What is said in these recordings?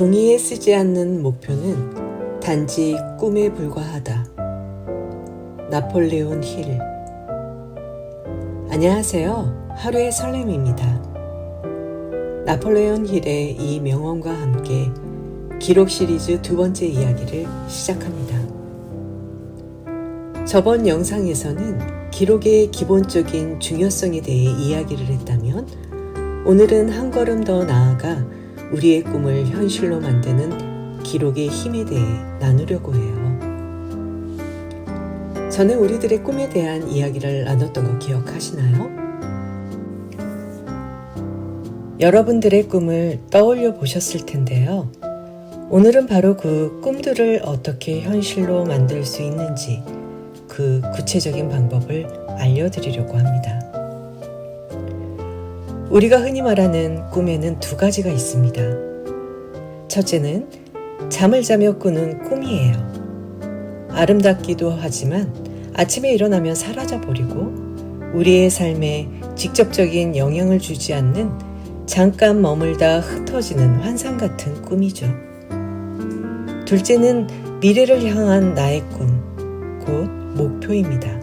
종이에 쓰지 않는 목표는 단지 꿈에 불과하다. 나폴레온 힐. 안녕하세요. 하루의 설렘입니다. 나폴레온 힐의 이 명언과 함께 기록 시리즈 두 번째 이야기를 시작합니다. 저번 영상에서는 기록의 기본적인 중요성에 대해 이야기를 했다면 오늘은 한 걸음 더 나아가 우리의 꿈을 현실로 만드는 기록의 힘에 대해 나누려고 해요. 전에 우리들의 꿈에 대한 이야기를 나눴던 거 기억하시나요? 여러분들의 꿈을 떠올려 보셨을 텐데요. 오늘은 바로 그 꿈들을 어떻게 현실로 만들 수 있는지 그 구체적인 방법을 알려드리려고 합니다. 우리가 흔히 말하는 꿈에는 두 가지가 있습니다. 첫째는 잠을 자며 꾸는 꿈이에요. 아름답기도 하지만 아침에 일어나면 사라져버리고 우리의 삶에 직접적인 영향을 주지 않는 잠깐 머물다 흩어지는 환상 같은 꿈이죠. 둘째는 미래를 향한 나의 꿈, 곧 목표입니다.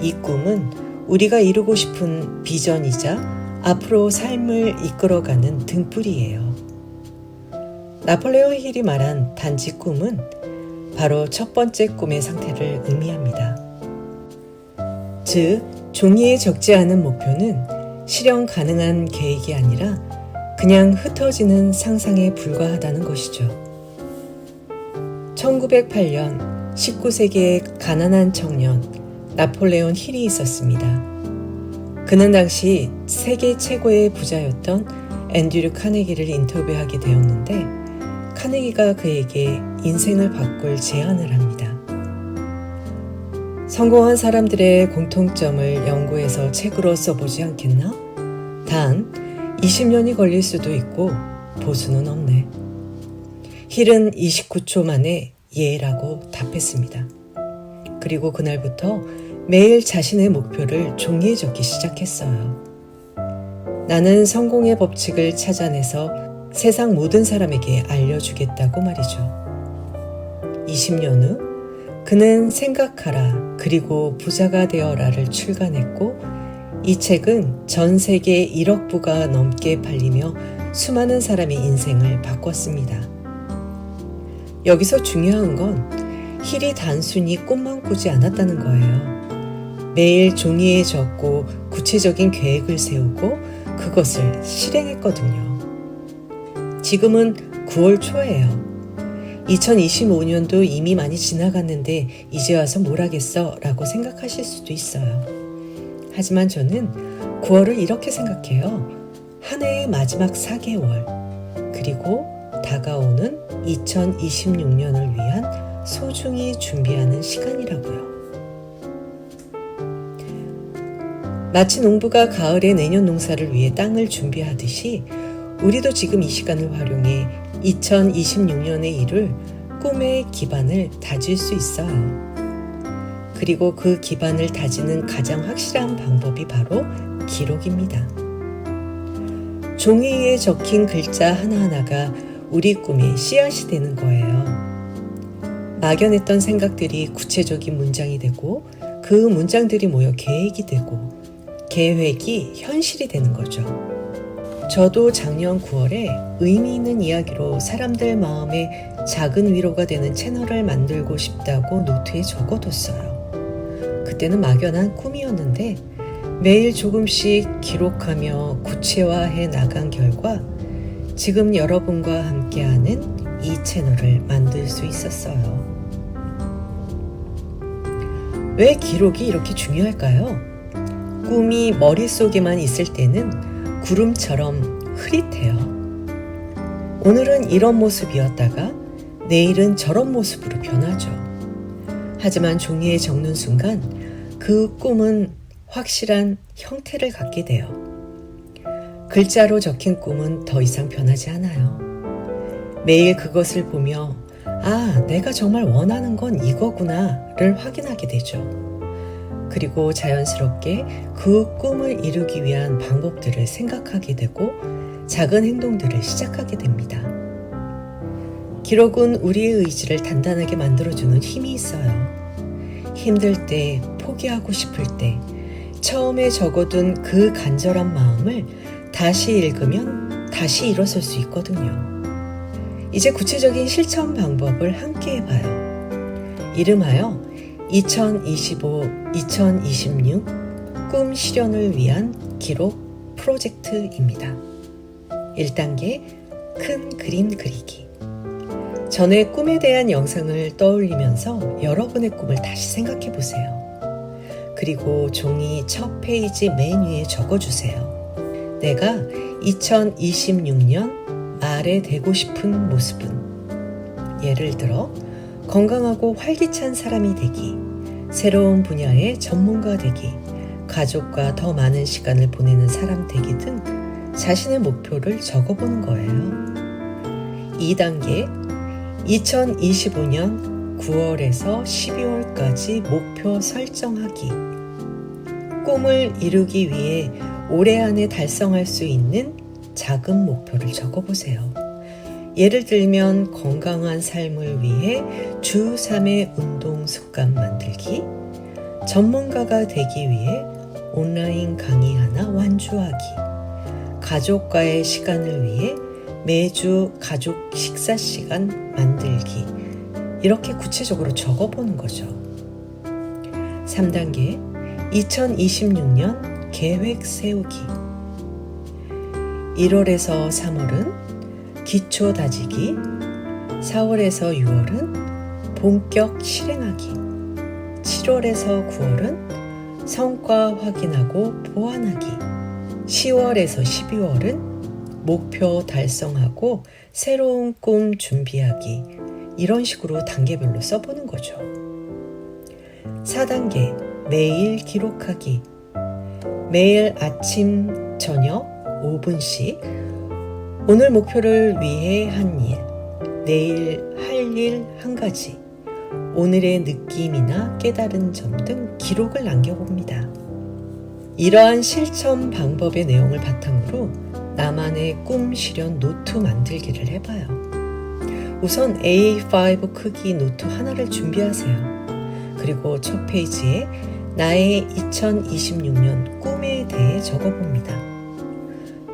이 꿈은 우리가 이루고 싶은 비전이자 앞으로 삶을 이끌어가는 등불이에요. 나폴레온 힐이 말한 단지 꿈은 바로 첫 번째 꿈의 상태를 의미합니다. 즉, 종이에 적지 않은 목표는 실현 가능한 계획이 아니라 그냥 흩어지는 상상에 불과하다는 것이죠. 1908년 19세기의 가난한 청년 나폴레온 힐이 있었습니다. 그는 당시 세계 최고의 부자였던 앤드류 카네기를 인터뷰하게 되었는데 카네기가 그에게 인생을 바꿀 제안을 합니다. 성공한 사람들의 공통점을 연구해서 책으로 써보지 않겠나? 단 20년이 걸릴 수도 있고 보수는 없네. 힐은 29초 만에 예라고 답했습니다. 그리고 그날부터 매일 자신의 목표를 종이에 적기 시작했어요. 나는 성공의 법칙을 찾아내서 세상 모든 사람에게 알려주겠다고 말이죠. 20년 후 그는 생각하라 그리고 부자가 되어라를 출간했고 이 책은 전 세계 1억 부가 넘게 팔리며 수많은 사람의 인생을 바꿨습니다. 여기서 중요한 건 힐이 단순히 꿈만 꾸지 않았다는 거예요. 매일 종이에 적고 구체적인 계획을 세우고 그것을 실행했거든요. 지금은 9월 초예요. 2025년도 이미 많이 지나갔는데 이제 와서 뭘 하겠어? 라고 생각하실 수도 있어요. 하지만 저는 9월을 이렇게 생각해요. 한 해의 마지막 4개월 그리고 다가오는 2026년을 위한 소중히 준비하는 시간이라고요. 마치 농부가 가을에 내년 농사를 위해 땅을 준비하듯이 우리도 지금 이 시간을 활용해 2026년의 일을 꿈의 기반을 다질 수 있어요. 그리고 그 기반을 다지는 가장 확실한 방법이 바로 기록입니다. 종이 위에 적힌 글자 하나하나가 우리 꿈의 씨앗이 되는 거예요. 막연했던 생각들이 구체적인 문장이 되고 그 문장들이 모여 계획이 되고 계획이 현실이 되는 거죠. 저도 작년 9월에 의미 있는 이야기로 사람들 마음에 작은 위로가 되는 채널을 만들고 싶다고 노트에 적어뒀어요. 그때는 막연한 꿈이었는데 매일 조금씩 기록하며 구체화해 나간 결과 지금 여러분과 함께하는 이 채널을 만들 수 있었어요. 왜 기록이 이렇게 중요할까요? 꿈이 머릿속에만 있을 때는 구름처럼 흐릿해요. 오늘은 이런 모습이었다가 내일은 저런 모습으로 변하죠. 하지만 종이에 적는 순간 그 꿈은 확실한 형태를 갖게 돼요. 글자로 적힌 꿈은 더 이상 변하지 않아요. 매일 그것을 보며 아, 내가 정말 원하는 건 이거구나를 확인하게 되죠. 그리고 자연스럽게 그 꿈을 이루기 위한 방법들을 생각하게 되고 작은 행동들을 시작하게 됩니다. 기록은 우리의 의지를 단단하게 만들어주는 힘이 있어요. 힘들 때, 포기하고 싶을 때, 처음에 적어둔 그 간절한 마음을 다시 읽으면 다시 일어설 수 있거든요. 이제 구체적인 실천 방법을 함께 해봐요. 이름하여 2025-2026 꿈 실현을 위한 기록 프로젝트입니다. 1단계 큰 그림 그리기. 전에 꿈에 대한 영상을 떠올리면서 여러분의 꿈을 다시 생각해 보세요. 그리고 종이 첫 페이지 맨 위에 적어주세요. 내가 2026년 말에 되고 싶은 모습은, 예를 들어 건강하고 활기찬 사람이 되기, 새로운 분야의 전문가 되기, 가족과 더 많은 시간을 보내는 사람 되기 등 자신의 목표를 적어보는 거예요. 2단계 2025년 9월에서 12월까지 목표 설정하기. 꿈을 이루기 위해 올해 안에 달성할 수 있는 작은 목표를 적어보세요. 예를 들면 건강한 삶을 위해 주 3회 운동 습관 만들기, 전문가가 되기 위해 온라인 강의 하나 완주하기, 가족과의 시간을 위해 매주 가족 식사 시간 만들기. 이렇게 구체적으로 적어보는 거죠. 3단계 2026년 계획 세우기. 1월에서 3월은 기초 다지기, 4월에서 6월은 본격 실행하기, 7월에서 9월은 성과 확인하고 보완하기, 10월에서 12월은 목표 달성하고 새로운 꿈 준비하기. 이런 식으로 단계별로 써보는 거죠. 4단계 매일 기록하기. 매일 아침, 저녁 5분씩 오늘 목표를 위해 한 일, 내일 할 일 한 가지, 오늘의 느낌이나 깨달은 점 등 기록을 남겨봅니다. 이러한 실천 방법의 내용을 바탕으로 나만의 꿈 실현 노트 만들기를 해봐요. 우선 A5 크기 노트 하나를 준비하세요. 그리고 첫 페이지에 나의 2026년 꿈에 대해 적어봅니다.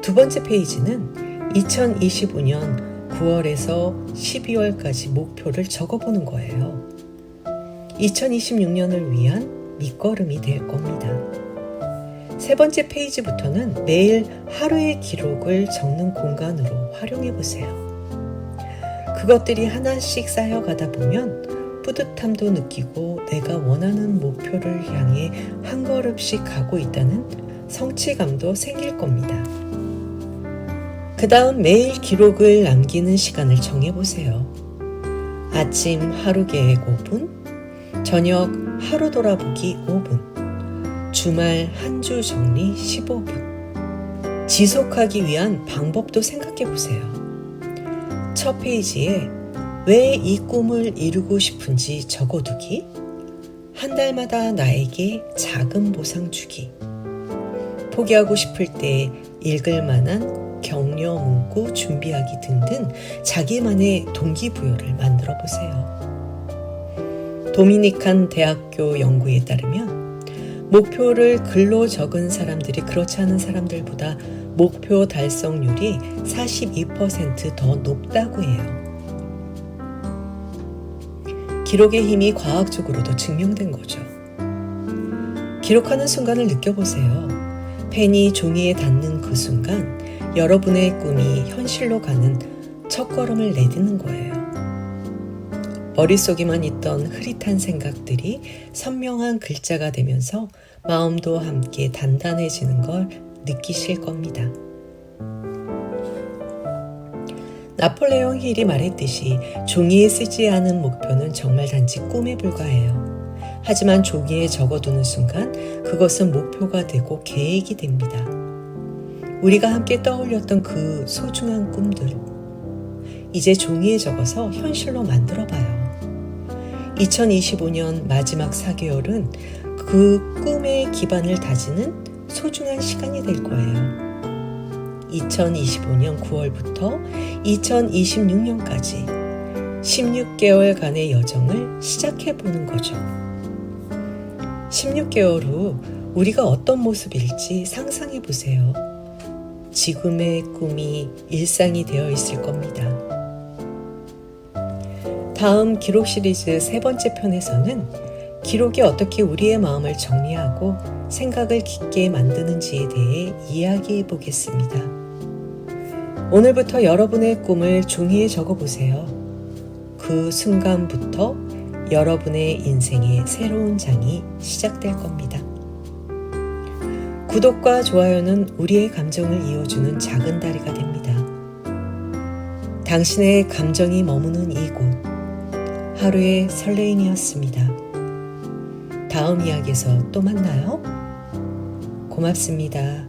두 번째 페이지는 2025년 9월에서 12월까지 목표를 적어보는 거예요. 2026년을 위한 밑거름이 될 겁니다. 세 번째 페이지부터는 매일 하루의 기록을 적는 공간으로 활용해 보세요. 그것들이 하나씩 쌓여가다 보면 뿌듯함도 느끼고 내가 원하는 목표를 향해 한 걸음씩 가고 있다는 성취감도 생길 겁니다. 그 다음 매일 기록을 남기는 시간을 정해보세요. 아침 하루 계획 5분, 저녁 하루 돌아보기 5분, 주말 한 주 정리 15분. 지속하기 위한 방법도 생각해보세요. 첫 페이지에 왜 이 꿈을 이루고 싶은지 적어두기, 한 달마다 나에게 작은 보상 주기, 포기하고 싶을 때 읽을 만한 격려 문구 준비하기 등등 자기만의 동기부여를 만들어 보세요. 도미니칸 대학교 연구에 따르면 목표를 글로 적은 사람들이 그렇지 않은 사람들보다 목표 달성률이 42% 더 높다고 해요. 기록의 힘이 과학적으로도 증명된 거죠. 기록하는 순간을 느껴보세요. 펜이 종이에 닿는 그 순간 여러분의 꿈이 현실로 가는 첫걸음을 내딛는 거예요. 머릿속에만 있던 흐릿한 생각들이 선명한 글자가 되면서 마음도 함께 단단해지는 걸 느끼실 겁니다. 나폴레옹 힐이 말했듯이 종이에 쓰지 않은 목표는 정말 단지 꿈에 불과해요. 하지만 종이에 적어두는 순간 그것은 목표가 되고 계획이 됩니다. 우리가 함께 떠올렸던 그 소중한 꿈들, 이제 종이에 적어서 현실로 만들어봐요. 2025년 마지막 4개월은 그 꿈의 기반을 다지는 소중한 시간이 될 거예요. 2025년 9월부터 2026년까지 16개월간의 여정을 시작해보는 거죠. 16개월 후 우리가 어떤 모습일지 상상해보세요. 지금의 꿈이 일상이 되어 있을 겁니다. 다음 기록 시리즈 3번째 편에서는 기록이 어떻게 우리의 마음을 정리하고 생각을 깊게 만드는지에 대해 이야기해 보겠습니다. 오늘부터 여러분의 꿈을 종이에 적어보세요. 그 순간부터 여러분의 인생의 새로운 장이 시작될 겁니다. 구독과 좋아요는 우리의 감정을 이어주는 작은 다리가 됩니다. 당신의 감정이 머무는 이곳, 하루의 설레임이었습니다. 다음 이야기에서 또 만나요. 고맙습니다.